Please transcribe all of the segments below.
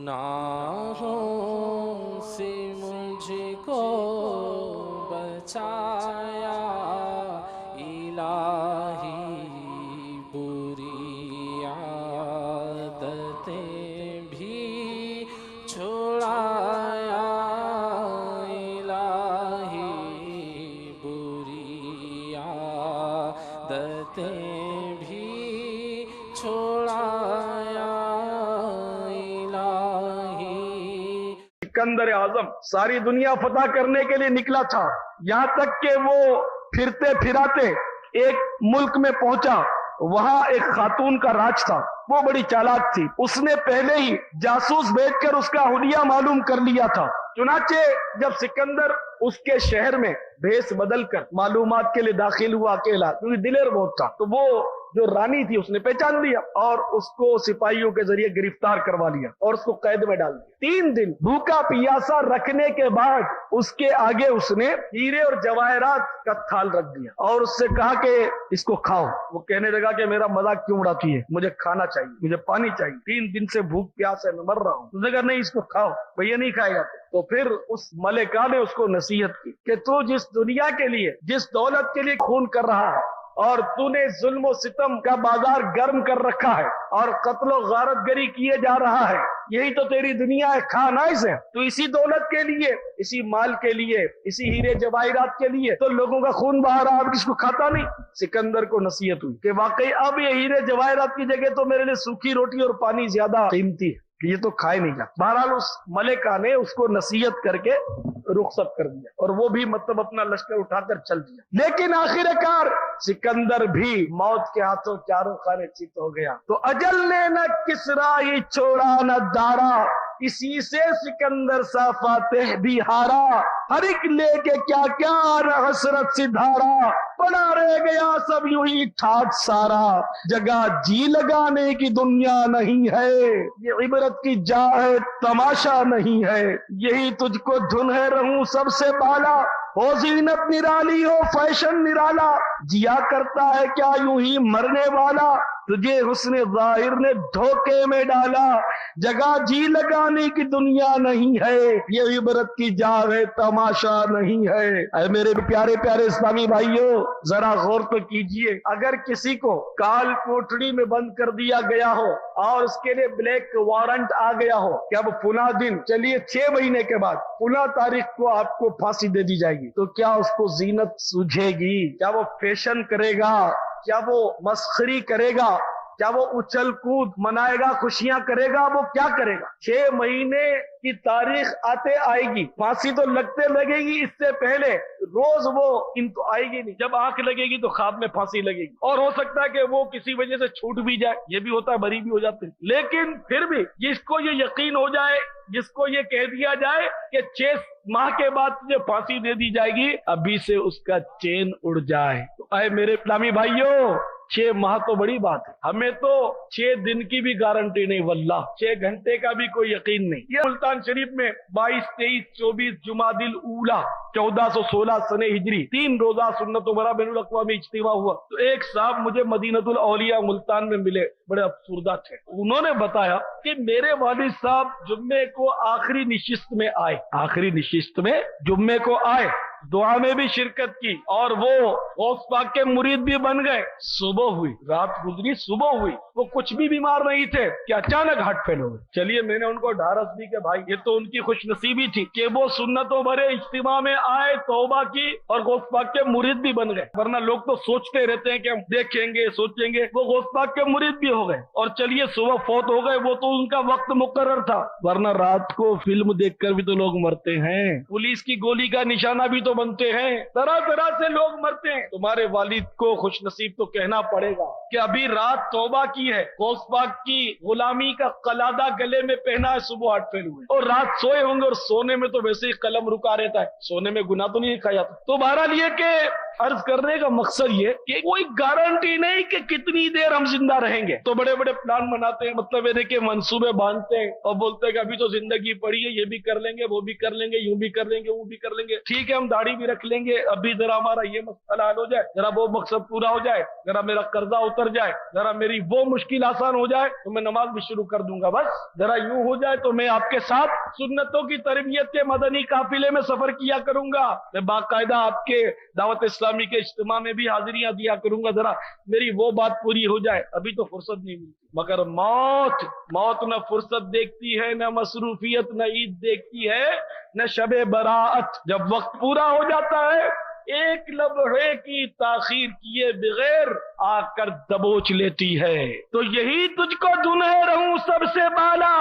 گناہوں سے مجھ کو بچایا الہی، بری عادتیں بھی چھڑایا الہی، بری عادتیں بھی چھڑایا الہی۔ سکندر اعظم ساری دنیا فتح کرنے کے لیے نکلا تھا، یہاں تک کہ وہ پھرتے پھراتے ایک ملک میں پہنچا، وہاں ایک خاتون کا راج تھا، وہ بڑی چالاک تھی، اس نے پہلے ہی جاسوس بھیج کر اس کا حلیہ معلوم کر لیا تھا۔ چنانچہ جب سکندر اس کے شہر میں بھیس بدل کر معلومات کے لیے داخل ہوا اکیلا، کیونکہ دلیر بہت تھا، تو وہ جو رانی تھی اس نے پہچان لیا اور اس کو سپاہیوں کے ذریعے گرفتار کروا لیا اور اس کو قید میں ڈال دیا۔ 3 دن بھوکا پیاسا رکھنے کے بعد اس کے آگے اس نے ہیرے اور جواہرات کا تھال رکھ دیا اور اس سے کہا کہ اس کو کھاؤ۔ وہ کہنے لگا کہ میرا مذاق کیوں اڑاتی ہے، مجھے کھانا چاہیے، مجھے پانی چاہیے، 3 دن سے بھوک پیاس ہے، میں مر رہا ہوں۔ اس نے کہا نہیں، اس کو کھاؤ، بھیا نہیں کھائے گا۔ تو پھر اس ملکہ نے اس کو نصیحت کی کہ تو جس دنیا کے لیے، جس دولت کے لیے خون کر رہا ہے اور تو نے ظلم و ستم کا بازار گرم کر رکھا ہے اور قتل و غارت گری کیے جا رہا ہے، یہی تو تیری دنیا ہے، کھانا اسے۔ تو اسی دولت کے لیے، اسی مال کے لیے، اسی ہیرے جواہرات کے لیے تو لوگوں کا خون بہا رہا، اب کس کو کھاتا نہیں۔ سکندر کو نصیحت ہوئی کہ واقعی اب یہ ہیرے جواہرات کی جگہ تو میرے لیے سوکھی روٹی اور پانی زیادہ قیمتی ہے، کہ یہ تو کھائے نہیں جاتا۔ بہرحال اس ملکہ نے اس کو نصیحت کر کے رخصت کر دیا اور وہ بھی مطلب اپنا لشکر اٹھا کر چل دیا۔ لیکن آخر کار سکندر بھی موت کے ہاتھوں چاروں خانے چت ہو گیا۔ تو اجل نے نہ کسرا ہی چھوڑا نہ دارا، اسی سے سکندر سا فاتح بھی ہارا، ہر ایک لے کے کیا کیا حسرت سی دھارا، پڑا رہ گیا سب یوں ہی ٹھاٹ سارا، جگہ جی لگانے کی دنیا نہیں ہے، یہ عبرت کی جا ہے تماشا نہیں ہے، یہی تجھ کو دھن ہے رہوں سب سے بالا، ہو زینت نرالی ہو فیشن نرالا، جیا کرتا ہے کیا یوں ہی مرنے والا، تجھے حسن ظاہر نے دھوکے میں ڈالا، جگہ جی لگانے کی دنیا نہیں ہے، یہ عبرت کی جا ہے تماشا نہیں ہے۔ اے میرے پیارے پیارے اسلامی بھائیوں، ذرا غور تو کیجئے، اگر کسی کو کال کوٹڑی میں بند کر دیا گیا ہو اور اس کے لیے بلیک وارنٹ آ گیا ہو کہ اب فلاں دن، چلیے 6 مہینے کے بعد فلاں تاریخ کو آپ کو پھانسی دے دی جائے گی، تو کیا اس کو زینت سوجھے گی؟ کیا وہ فیشن کرے گا؟ کیا وہ مسخری کرے گا؟ کیا وہ اچھل کود منائے گا، خوشیاں کرے گا؟ وہ کیا کرے گا؟ 6 مہینے کی تاریخ آتے آئے گی، پھانسی تو لگتے لگے گی، اس سے پہلے روز وہ ان تو آئے گی نہیں، جب آنکھ لگے گی تو خواب میں پھانسی لگے گی، اور ہو سکتا ہے کہ وہ کسی وجہ سے چھوٹ بھی جائے، یہ بھی ہوتا ہے، بری بھی ہو جاتے ہیں۔ لیکن پھر بھی جس کو یہ یقین ہو جائے، جس کو یہ کہہ دیا جائے کہ 6 ماہ کے بعد تجھے پھانسی دے دی جائے گی، ابھی سے اس کا چین اڑ جائے۔ تو اے میرے اسلامی بھائیوں، 6 ماہ تو بڑی بات ہے، ہمیں تو 6 دن کی بھی گارنٹی نہیں، واللہ 6 گھنٹے کا بھی کوئی یقین نہیں۔ یہ ملتان شریف میں 22، 23، 24 جمادی الاولیٰ 1416 سنہ ہجری 3 روزہ سنت و برا بین الاقوامی اجتماع ہوا، تو ایک صاحب مجھے مدینۃ الاولیاء ملتان میں ملے، بڑے افسردہ تھے۔ انہوں نے بتایا کہ میرے والد صاحب جمعے کو آخری نشست میں آئے، آخری نشست میں جمعے کو آئے، دعا میں بھی شرکت کی، اور وہ غوث پاک کے مرید بھی بن گئے۔ صبح ہوئی، رات گزری، صبح ہوئی، وہ کچھ بھی بیمار نہیں تھے کہ اچانک ہارٹ فیل ہو گئے۔ چلیے میں نے ان کو ڈھارس دی کہ بھائی یہ تو ان کی خوش نصیبی تھی کہ وہ سنتوں بھرے اجتماع میں آئے، توبہ کی اور غوث پاک کے مرید بھی بن گئے، ورنہ لوگ تو سوچتے رہتے ہیں کہ ہم دیکھیں گے سوچیں گے، وہ غوث پاک کے مرید بھی ہو گئے، اور چلیے صبح فوت ہو گئے، وہ تو ان کا وقت مقرر تھا، ورنہ رات کو فلم دیکھ کر بھی تو لوگ مرتے ہیں، پولیس کی گولی کا نشانہ بھی تو بنتے ہیں، طرح طرح سے لوگ مرتے ہیں۔ تمہارے والد کو خوش نصیب تو کہنا پڑے گا کہ ابھی رات توبہ کی ہے، غوث پاک کی غلامی کا قلادہ گلے میں پہنا ہے، صبح ہارٹ فیل ہوئے، اور رات سوئے ہوں گے، اور سونے میں تو ویسے ہی قلم رکا رہتا ہے، سونے میں گناہ تو نہیں لکھا جاتا۔ تو بہرحال یہ کہ अर्ज करने का मकसद ये कि कोई गारंटी नहीं कि कितनी देर हम जिंदा रहेंगे। तो बड़े बड़े प्लान बनाते हैं, मतलब ये कि मंसूबे बांधते हैं और बोलते हैं कि अभी तो जिंदगी पड़ी है, ये भी कर लेंगे, वो भी कर लेंगे, यूं भी कर लेंगे, वो भी कर लेंगे। ठीक है, हम दाढ़ी भी रख लेंगे, अभी जरा हमारा ये मसला हल हो जाए, जरा वो मकसद पूरा हो जाए, जरा मेरा कर्जा उतर जाए, जरा मेरी वो मुश्किल आसान हो जाए तो मैं नमाज भी शुरू कर दूंगा, बस जरा यूं हो जाए तो मैं आपके साथ सुन्नतों की तरबियत के मदनी काफिले में सफर किया करूंगा, मैं बाकायदा आपके दावत इस्लामी के इज्तिमा में भी हाजिरियां दिया करूंगा, जरा मेरी वो बात पूरी हो जाए। अभी तो फुर्सत नहीं मिलती। मगर मौत न फुर्सत देखती है, न मसरूफियत, न ईद देखती है, न शबे बराअत। जब वक्त पूरा हो जाता है, एक लम्हे की ताखीर किए बगैर आकर दबोच लेती है। तो यही तुझको दुन्हे रहूं सबसे बाला,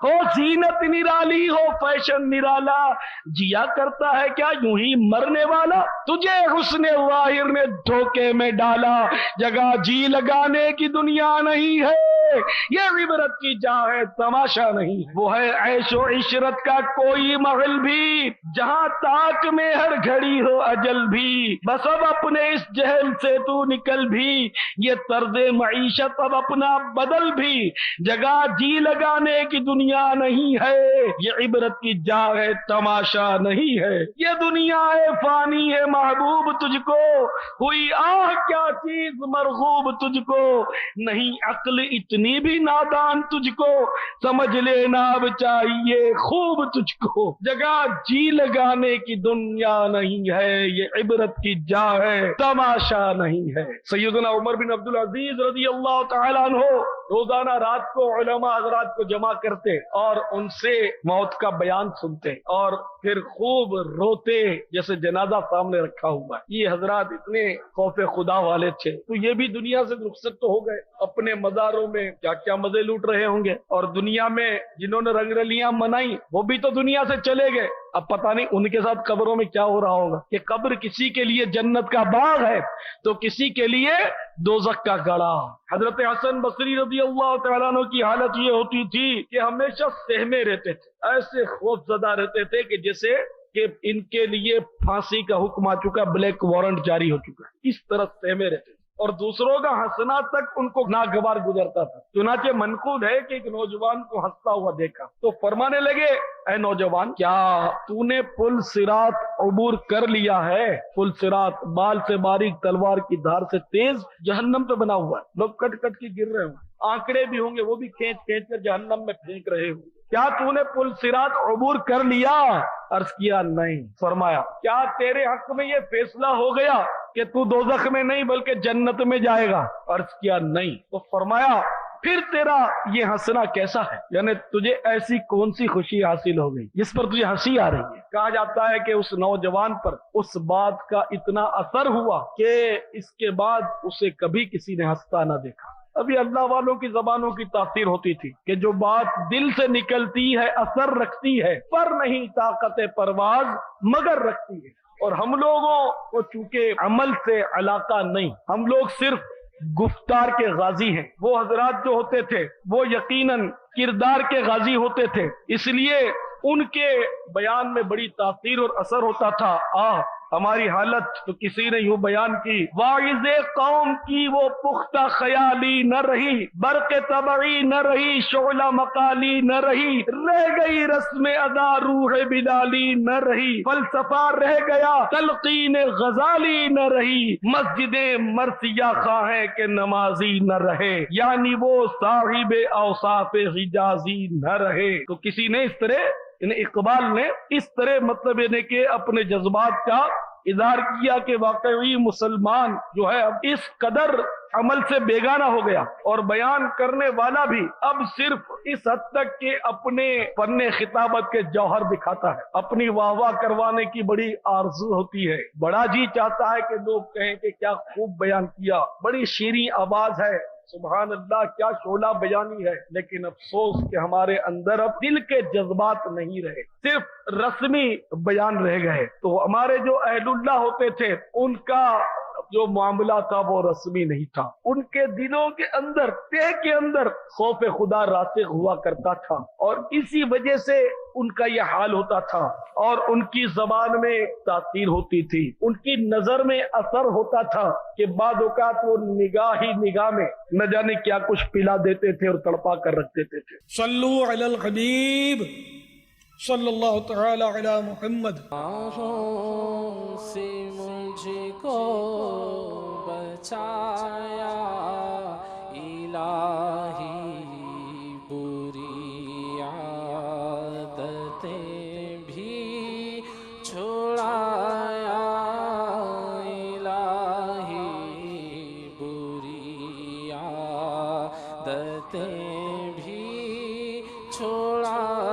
हो जीनत निराली, हो फैशन निराला, जिया करता है क्या यूं ही मरने वाला, तुझे हुस्ने वाहिर ने धोखे में डाला, जगह जी लगाने की दुनिया नहीं है, ये इबरत की जा है, तमाशा नहीं है। वो है ऐशो इशरत का कोई महल भी, जहां ताक में हर घड़ी हो अजल भी, बस अब अपने इस जहल से तू निकल भी, ये तर्ज़े मईशत अब अपना बदल भी, जगह जी लगाने की दुनिया नहीं है, ये इबरत की जा है, तमाशा नहीं है। ये दुनिया है फानी है महबूब तुझको, हुई आह क्या चीज मरगूब तुझको, नहीं अक्ल इतनी भी नादान तुझको, समझ लेना अब चाहिए खूब तुझको, जगह जी लगाने की दुनिया नहीं है, ये इबरत की जा है, तमाशा नहीं है। सैयदना उमर बिन अब्दुल अजीज रज़ी अल्लाह तआला अन्हु रोजाना रात को उलमा हज़रात को जमा करते और उनसे मौत का बयान सुनते और फिर खूब रोते जैसे जनाजा सामने रखा हुआ है। ये हजरात इतने खौफे खुदा वाले थे, तो ये भी दुनिया से रुखसत तो हो गए, अपने मज़ारों में क्या क्या मजे लूट रहे होंगे, और दुनिया में जिन्होंने रंगरलियां मनाई वो भी तो दुनिया से चले गए। अब पता नहीं उनके साथ कब्रों में क्या हो रहा होगा, कि कब्र किसी के लिए जन्नत का बाग है तो किसी के लिए दोज़ख का गड़ा। हजरत हसन बसरी रज़ी अल्लाह तआला अन्हु की हालत ये होती थी कि हमेशा सहमे रहते थे, ऐसे खौफजदा रहते थे कि जैसे कि इनके लिए फांसी का हुक्म आ चुका, ब्लैक वारंट जारी हो चुका है, इस तरह सहमे रहते थे। और दूसरों का हंसना तक उनको नागवार गुजरता था। चुनाचे मनकूल है कि एक नौजवान को हंसता हुआ देखा तो फरमाने लगे, ऐ नौजवान, क्या तूने पुल सिरात अबूर कर लिया है? पुल सिरात बाल से बारीक तलवार की धार से तेज जहन्नम पे बना हुआ है, लोग कट कट के गिर रहे होंगे, आंकड़े भी होंगे, वो भी खींच खींच कर जहन्नम में फेंक रहे होंगे। क्या तूने पुल सिरात अबूर कर लिया? अर्ज किया नहीं। फरमाया, क्या तेरे हक में ये फैसला हो गया कि तू दोज़ख में नहीं बल्कि जन्नत में जाएगा? अर्ज किया नहीं। तो फरमाया, फिर तेरा ये हंसना कैसा है, यानी तुझे ऐसी कौन सी खुशी हासिल हो गई जिस पर तुझे हंसी आ रही है? कहा जाता है कि उस नौजवान पर उस बात का इतना असर हुआ कि इसके बाद उसे कभी किसी ने हंसता ना देखा। अभी अल्लाह वालों की जबानों की तासीर होती थी कि जो बात दिल से निकलती है असर रखती है, पर नहीं ताकत परवाज मगर रखती है। और हम लोगों को चूंकि अमल से अलाका नहीं, हम लोग सिर्फ गुफ्तार के गाजी हैं। वो हजरात जो होते थे वो यकीनन किरदार के गाजी होते थे, इसलिए उनके बयान में बड़ी तासीर और असर होता था। हमारी हालत तो किसी ने यूं बयान की, वाइज़े कौम की वो पुख्ता ख्याली न रही, बरक़े तबई न रही, शोला मकाली न रही, रह गई रस्म अदा रूह बिलाली न रही, फलसफा रह गया तलकीन गजाली न रही, मस्जिदे मरसिया खाहे के नमाजी न रहे, यानी वो साहिबे औसाफे हिजाजी न रहे। तो किसी ने इस तरह, इकबाल ने इस तरह मतलब यानी कि अपने जज्बात का इजहार किया कि वाकई मुसलमान जो है अब इस कदर अमल से बेगाना हो गया, और बयान करने वाला भी अब सिर्फ इस हद तक के अपने फन्ने खिताबत के जौहर दिखाता है। अपनी वाहवाह करवाने की बड़ी आरज़ू होती है, बड़ा जी चाहता है कि लोग कहें कि क्या खूब बयान किया, बड़ी शीरीं आवाज है, सुभान अल्लाह, क्या शोला बयानी है। लेकिन अफसोस कि हमारे अंदर अब दिल के जज्बात नहीं रहे, सिर्फ रस्मी बयान रह गए। तो हमारे जो अहलुल्लाह होते थे उनका जो मामला था वो रस्मी नहीं था। उनके दिलों के अंदर, तह के अंदर खौफ खुदा रासिख हुआ करता था और इसी वजह से उनका यह हाल होता था और उनकी जबान में तासीर होती थी, उनकी नजर में असर होता था कि बाद औकात वो निगाह ही निगाह में न जाने क्या कुछ पिला देते थे और तड़पा कर रख देते थे। सल्लु अलल हबीब सल्लल्लाहु तआला अला मुहम्मद। आहों से मुझको बचाया इलाही, बुरी आदतें भी छुड़ाया इलाही, बुरी आदतें भी छुड़ाया